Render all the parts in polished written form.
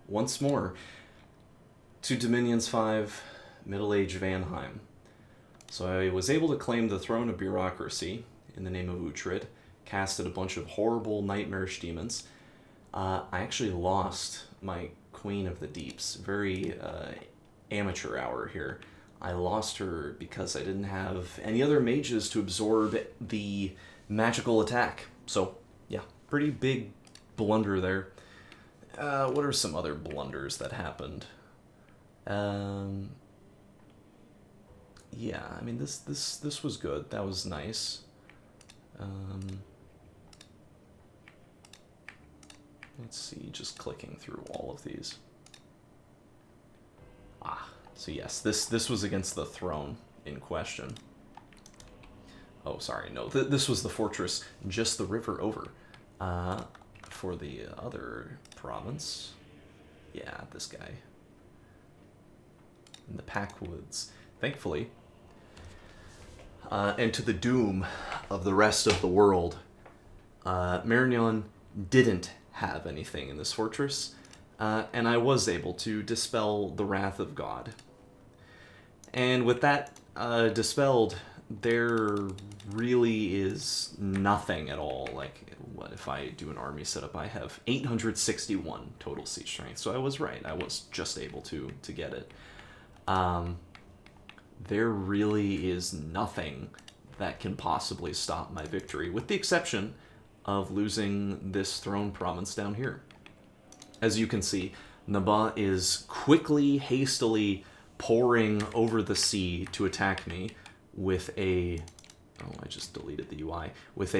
once more to Dominions 5, Middle Age Vanheim. So I was able to claim the throne of bureaucracy in the name of Uhtred, casted a bunch of horrible, nightmarish demons. I actually lost my Queen of the Deeps. Very amateur hour here. I lost her because I didn't have any other mages to absorb the magical attack. So, yeah, pretty big blunder there. What are some other blunders that happened? Yeah, I mean this was good. That was nice. Let's see, just clicking through all of these. So yes, this was against the throne in question. Oh, sorry, no, this was the fortress just the river over. For the other province, yeah, this guy. In the Packwoods. Thankfully, and to the doom of the rest of the world, Marignon didn't have anything in this fortress, and I was able to dispel the wrath of God. And with that dispelled, there really is nothing at all. Like, what if I do an army setup? I have 861 total siege strength, so I was right. I was just able to get it. There really is nothing that can possibly stop my victory, with the exception of losing this throne province down here. As you can see, Naba is quickly, hastily pouring over the sea to attack me with a... Oh, I just deleted the UI. With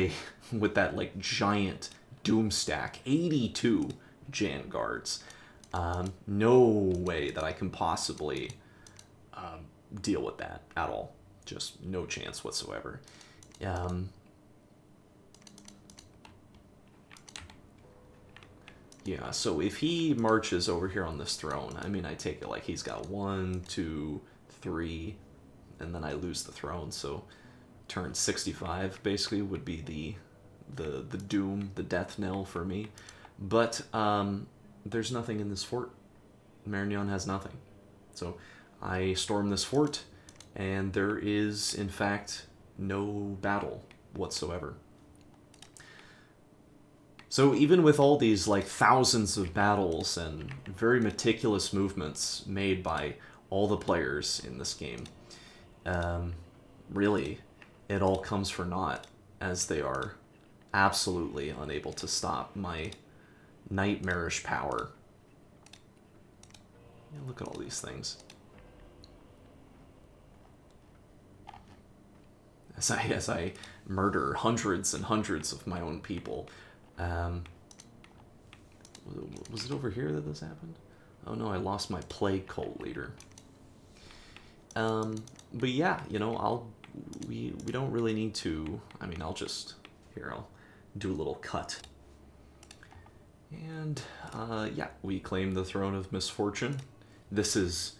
that, like, giant doom stack. 82 Jan guards. No way that I can possibly deal with that at all. Just no chance whatsoever. Yeah, so if he marches over here on this throne, I mean, I take it like he's got 1, 2, 3, and then I lose the throne, so turn 65 basically would be the doom, the death knell for me. But there's nothing in this fort. Marignon has nothing. So I storm this fort, and there is, in fact, no battle whatsoever. So even with all these, like, thousands of battles and very meticulous movements made by all the players in this game, really, it all comes for naught, as they are absolutely unable to stop my nightmarish power. Yeah, look at all these things. As I murder hundreds and hundreds of my own people. Was it over here that this happened? Oh no, I lost my plague cult leader. But yeah, you know, we don't really need to. I mean, I'll do a little cut. And yeah, we claim the throne of misfortune. This is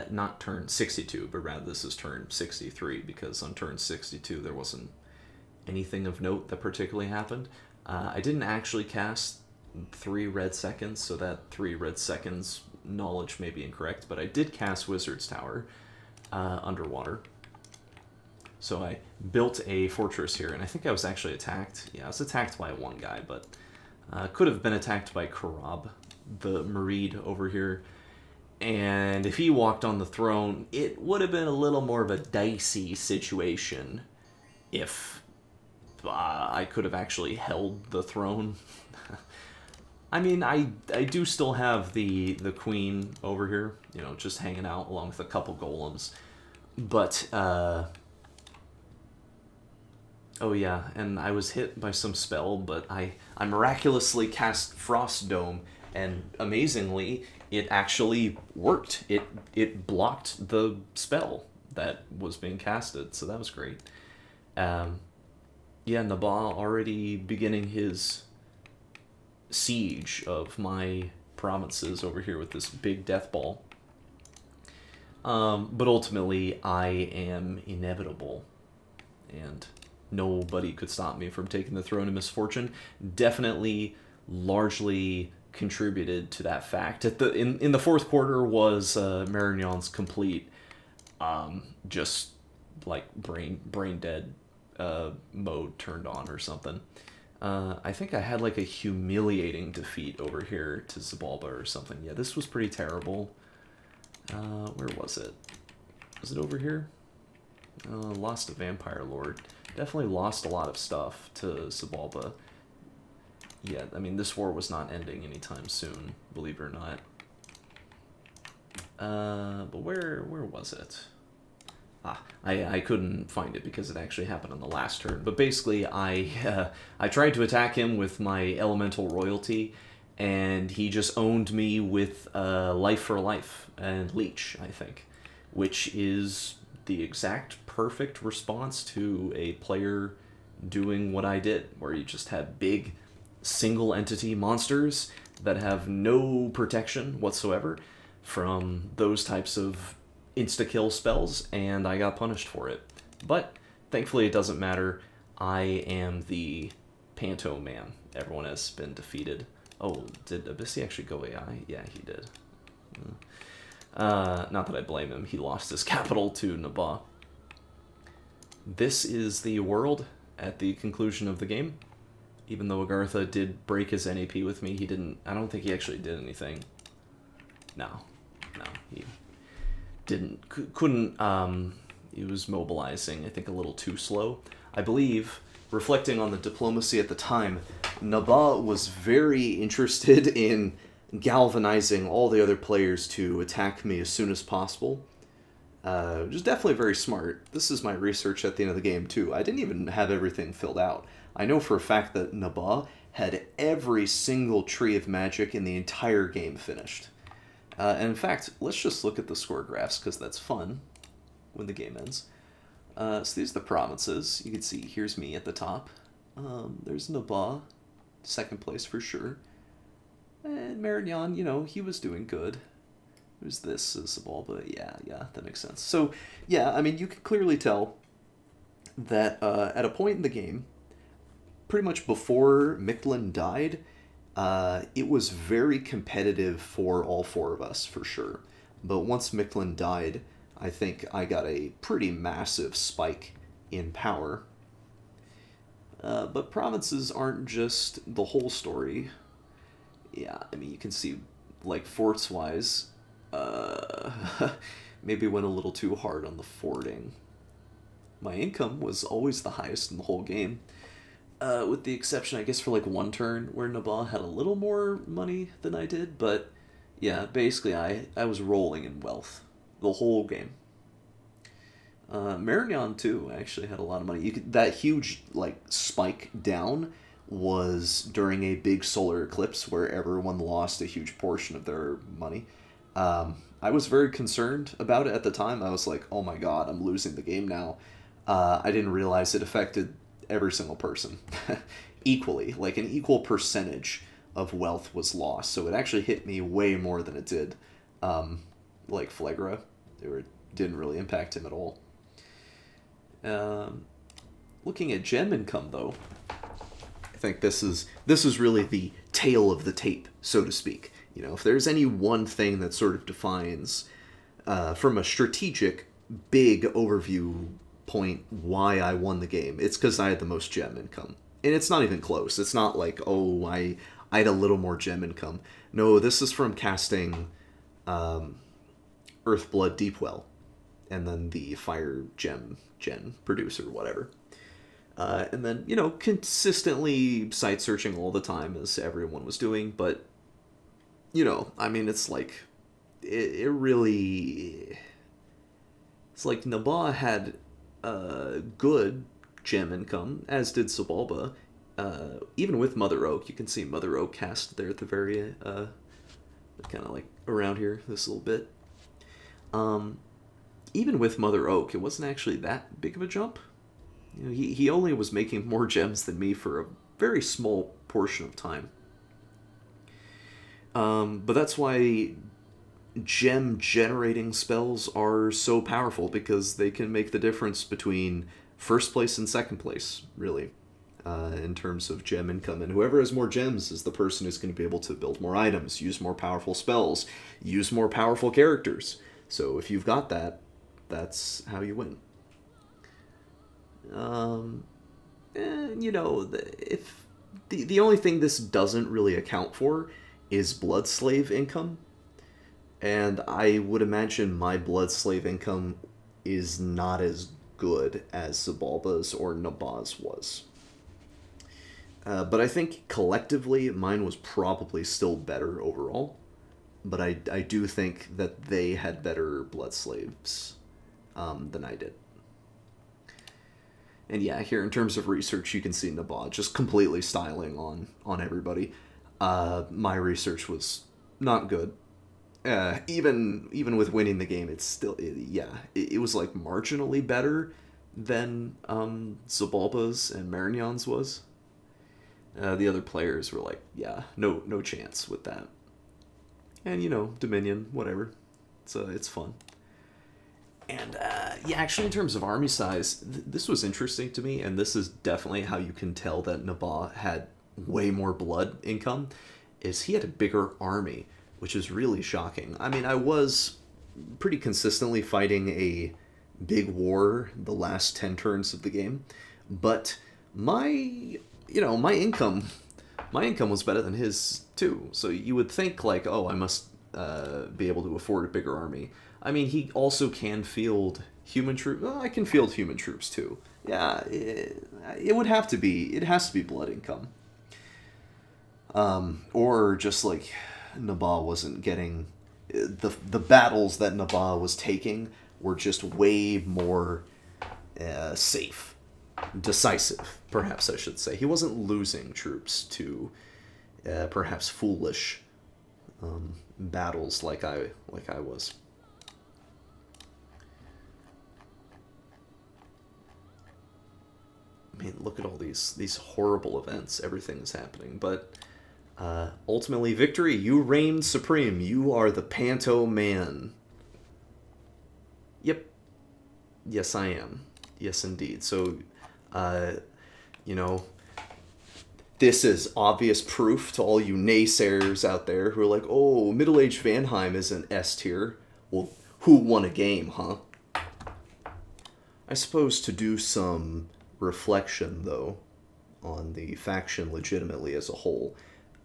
not turn 62, but rather this is turn 63, because on turn 62 there wasn't anything of note that particularly happened. I didn't actually cast 3 red seconds, so that 3 red seconds knowledge may be incorrect, but I did cast Wizard's Tower underwater. So I built a fortress here, and I think I was actually attacked. Yeah, I was attacked by one guy, but could have been attacked by Karab, the Mareed over here. And if he walked on the throne, it would have been a little more of a dicey situation if I could have actually held the throne. I mean, I do still have the queen over here, you know, just hanging out along with a couple golems. But, oh yeah, and I was hit by some spell, but I miraculously cast Frost Dome, and amazingly, it actually worked. It blocked the spell that was being casted, so that was great. Yeah, Nabal already beginning his siege of my provinces over here with this big death ball. But ultimately, I am inevitable, and nobody could stop me from taking the throne of misfortune. Definitely, largely contributed to that fact. In the fourth quarter was Marignon's complete just like brain dead mode turned on or something. I think I had like a humiliating defeat over here to Zabalba or something. Yeah, this was pretty terrible. Where was it? Was it over here? Lost to Vampire Lord. Definitely lost a lot of stuff to Zabalba. Yeah, I mean, this war was not ending anytime soon, believe it or not. But where was it? I couldn't find it because it actually happened on the last turn. But basically, I tried to attack him with my elemental royalty, and he just owned me with life for life and leech, I think, which is the exact perfect response to a player doing what I did, where you just have big single entity monsters that have no protection whatsoever from those types of insta-kill spells, and I got punished for it. But thankfully it doesn't matter. I am the Panto Man. Everyone has been defeated. Oh, did Abyssi actually go AI? Yeah, he did. Not that I blame him. He lost his capital to Nabah. This is the world at the conclusion of the game. Even though Agartha did break his NAP with me, he didn't... I don't think he actually did anything. No, he didn't... Couldn't... He was mobilizing, I think, a little too slow. I believe, reflecting on the diplomacy at the time, Nabah was very interested in galvanizing all the other players to attack me as soon as possible. Which is definitely very smart. This is my research at the end of the game, too. I didn't even have everything filled out. I know for a fact that Nabah had every single tree of magic in the entire game finished. And in fact, let's just look at the score graphs, because that's fun when the game ends. So these are the provinces. You can see, here's me at the top. There's Nabah, second place for sure. And Marignan, you know, he was doing good. Who's this? Zabalba. Yeah, that makes sense. So, yeah, I mean, you can clearly tell that at a point in the game, pretty much before Mictlan died, it was very competitive for all four of us, for sure. But once Mictlan died, I think I got a pretty massive spike in power. But provinces aren't just the whole story. Yeah, I mean, you can see, like, forts-wise, maybe went a little too hard on the forting. My income was always the highest in the whole game. With the exception, I guess, for like one turn where Nabah had a little more money than I did, but yeah, basically I was rolling in wealth the whole game. Marignan, too, actually had a lot of money. That huge, like, spike down was during a big solar eclipse where everyone lost a huge portion of their money. I was very concerned about it at the time. I was like, oh my god, I'm losing the game now. I didn't realize it affected every single person equally. Like, an equal percentage of wealth was lost. So it actually hit me way more than it did, like, Phlegra. It didn't really impact him at all. Looking at gem income, though, I think this is really the tail of the tape, so to speak. You know, if there's any one thing that sort of defines, from a strategic, big overview point, why I won the game, it's because I had the most gem income. And it's not even close. It's not like, oh, I had a little more gem income. No, this is from casting Earthblood Deepwell, and then the Fire Gem Gen producer, whatever. And then, you know, consistently site searching all the time, as everyone was doing, but, you know, I mean, it's like, it really, it's like Nabah had good gem income, as did Zabalba. Even with Mother Oak, you can see Mother Oak cast there at the very, kind of like around here, this little bit. Even with Mother Oak, it wasn't actually that big of a jump. You know, he only was making more gems than me for a very small portion of time. But that's why gem generating spells are so powerful, because they can make the difference between first place and second place, really. in terms of gem income, and whoever has more gems is the person who's going to be able to build more items, use more powerful spells, use more powerful characters. So if you've got that, that's how you win. Um, and, if the only thing this doesn't really account for is blood slave income, and I would imagine my blood slave income is not as good as Zabalba's or Naba's was. But I think collectively mine was probably still better overall. But I do think that they had better blood slaves than I did. And yeah, here in terms of research, you can see Nabad just completely styling on everybody. My research was not good. Even with winning the game, it's still it was like marginally better than Zabalba's and Marignon's was. The other players were like, yeah, no chance with that. And Dominion, whatever. It's fun. And yeah, actually, in terms of army size, this was interesting to me, and this is definitely how you can tell that Nabaa had way more blood income. Is he had a bigger army, which is really shocking. I mean, I was pretty consistently fighting a big war the last 10 turns of the game, but my income was better than his too. So you would think like, oh, I must be able to afford a bigger army. I mean, he also can field human troops. Well, I can field human troops too. Yeah, it would have to be. It has to be blood income. Or just like Nabal wasn't getting the battles that Nabal was taking were just way more safe, decisive. Perhaps I should say he wasn't losing troops to perhaps foolish battles like I was. I mean, look at all these horrible events. Everything is happening, but ultimately, victory. You reign supreme. You are the Panto Man. Yep. Yes, I am. Yes, indeed. So, you know, this is obvious proof to all you naysayers out there who are like, oh, middle-aged Vanheim is an S tier. Well, who won a game, huh? I suppose to do some reflection, though, on the faction legitimately as a whole,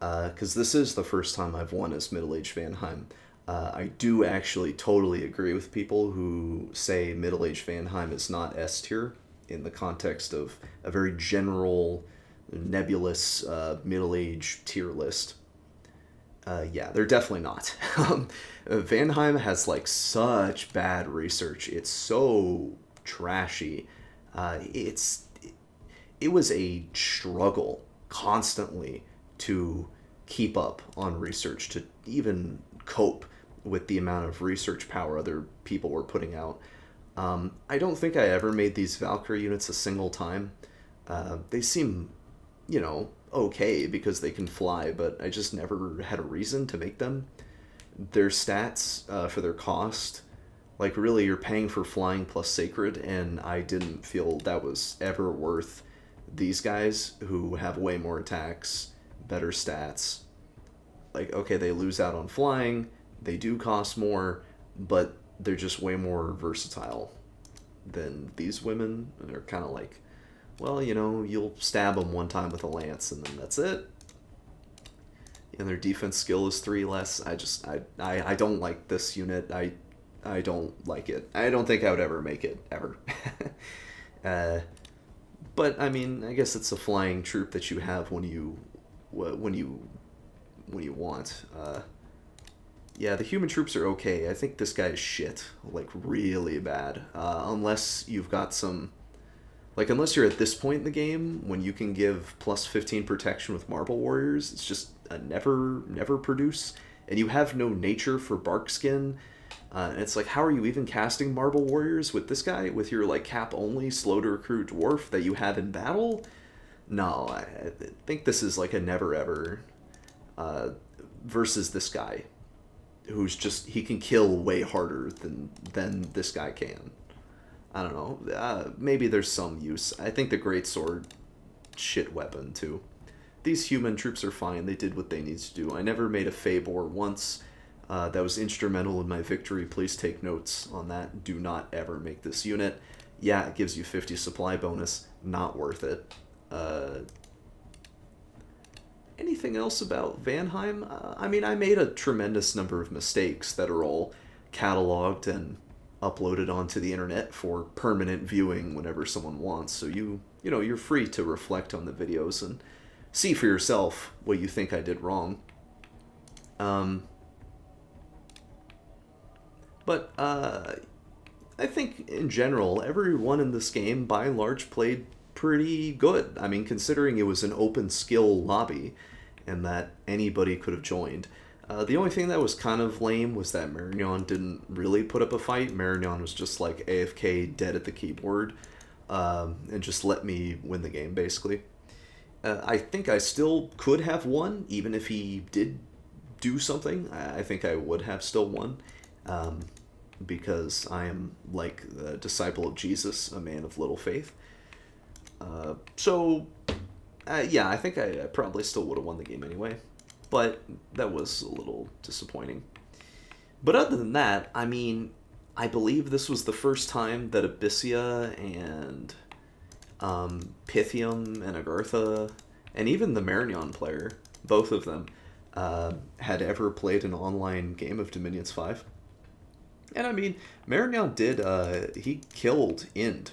because this is the first time I've won as middle-aged Vanheim. I do actually totally agree with people who say middle-aged Vanheim is not S tier in the context of a very general, nebulous middle-age tier list. Yeah, they're definitely not. Vanheim has like such bad research. It's so trashy. It was a struggle constantly to keep up on research, to even cope with the amount of research power other people were putting out. I don't think I ever made these Valkyrie units a single time. They seem, okay because they can fly, but I just never had a reason to make them. Their stats for their cost, like really you're paying for flying plus sacred, and I didn't feel that was ever worth these guys who have way more attacks, better stats. Like, okay, they lose out on flying, they do cost more, but they're just way more versatile than these women. They're kind of like, well, you'll stab them one time with a lance and then that's it. And their defense skill is 3 less. I don't like this unit. I don't like it. I don't think I would ever make it, ever. But, I mean, I guess it's a flying troop that you have when you want. Yeah, the human troops are okay. I think this guy is shit. Like, really bad. Unless you've got some... Like, unless you're at this point in the game, when you can give plus 15 protection with Marble Warriors, it's just a never produce. And you have no nature for Bark Skin. And it's like, how are you even casting Marble Warriors with this guy? With your, like, cap-only, slow-to-recruit dwarf that you have in battle? No, I think this is, like, a never-ever versus this guy. Who's just, he can kill way harder than this guy can. I don't know. Maybe there's some use. I think the Great Sword shit weapon, too. These human troops are fine. They did what they need to do. I never made a Fabor once. That was instrumental in my victory. Please take notes on that. Do not ever make this unit. Yeah, it gives you 50 supply bonus. Not worth it. Anything else about Vanheim? I mean, I made a tremendous number of mistakes that are all cataloged and uploaded onto the internet for permanent viewing whenever someone wants. So you're free to reflect on the videos and see for yourself what you think I did wrong. But I think in general, everyone in this game, by and large, played pretty good. I mean, considering it was an open skill lobby and that anybody could have joined. The only thing that was kind of lame was that Marignon didn't really put up a fight. Marignon was just like AFK, dead at the keyboard, and just let me win the game, basically. I think I still could have won, even if he did do something. I think I would have still won, because I am like the disciple of Jesus, a man of little faith. Yeah, I think I probably still would have won the game anyway. But that was a little disappointing. But other than that, I mean, I believe this was the first time that Abyssia and Pythium and Agartha, and even the Marignon player, both of them, had ever played an online game of Dominions 5. And I mean, Marignon did, he killed Ind.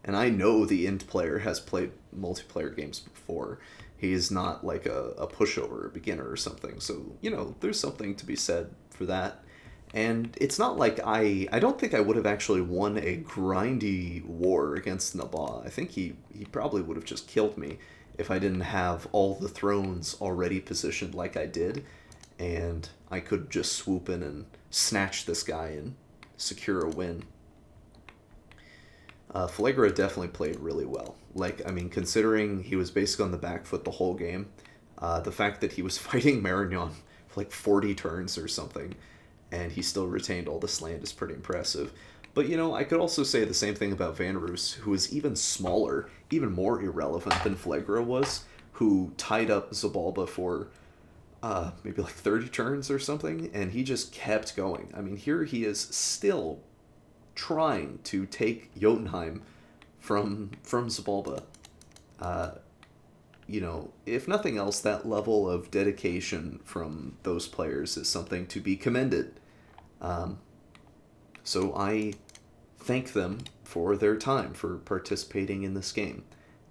And I know the Ind player has played multiplayer games before. He's not like a pushover, a beginner or something. So, there's something to be said for that. And it's not like I don't think I would have actually won a grindy war against Nabah. I think he probably would have just killed me if I didn't have all the thrones already positioned like I did. And I could just swoop in and snatch this guy and secure a win. Flagra definitely played really well. Like, I mean, considering he was basically on the back foot the whole game, the fact that he was fighting Marignon for like 40 turns or something, and he still retained all this land is pretty impressive. But, I could also say the same thing about Van Roos, who is even smaller, even more irrelevant than Flagra was, who tied up Zabalba for maybe like 30 turns or something, and he just kept going. I mean, here he is still trying to take Jotunheim from Zabalba. If nothing else, that level of dedication from those players is something to be commended. So I thank them for their time, for participating in this game.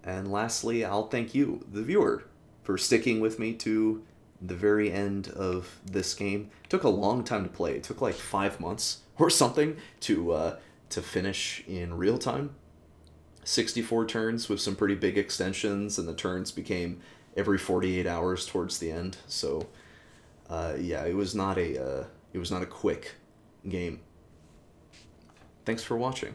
And lastly, I'll thank you, the viewer, for sticking with me to the very end of this game. It took a long time to play. It took like 5 months or something to finish in real time. 64 turns with some pretty big extensions, and the turns became every 48 hours towards the end. So yeah, it was not a quick game. Thanks for watching.